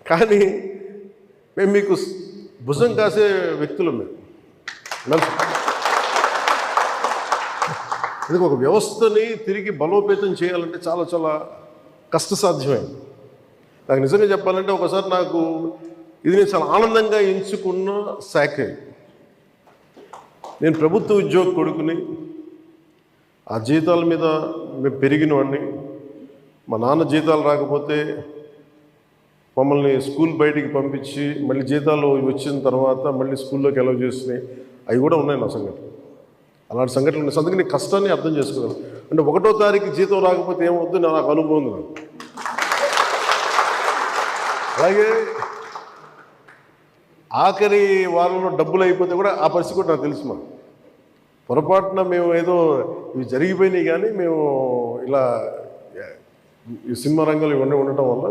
కానీ మేము మీకు భుజం కాసే వ్యక్తులు మేము. అందుకే ఒక వ్యవస్థని తిరిగి బలోపేతం చేయాలంటే చాలా చాలా కష్టసాధ్యమైంది. నాకు నిజంగా చెప్పాలంటే ఒకసారి నాకు ఇది నేను చాలా ఆనందంగా ఎంచుకున్న శాఖ. నేను ప్రభుత్వ ఉద్యోగ కొడుకుని, ఆ జీతాల మీద మేము పెరిగిన వాడిని. మా నాన్న జీతాలు రాకపోతే మమ్మల్ని స్కూల్ బయటికి పంపించి మళ్ళీ జీతాలు వచ్చిన తర్వాత మళ్ళీ స్కూల్లోకి అలౌ చేసినాయి. అవి కూడా ఉన్నాయి నా సంఘటన. అలాంటి సంఘటనలు ఉన్నాయి. అందుకే నీ కష్టాన్ని అర్థం చేసుకోగలను. అంటే 1వ తారీఖు జీతం రాకపోతే ఏమవుతుంది నాకు అనుభవం ఉంది నాకు. అలాగే ఆఖరి వారంలో డబ్బులు అయిపోతే కూడా ఆ పరిస్థితి కూడా నాకు తెలుసు. మాకు పొరపాటున మేము ఏదో ఇవి జరిగిపోయినాయి, కానీ మేము ఇలా ఈ సినిమా రంగంలో ఇవన్నీ ఉండటం వల్ల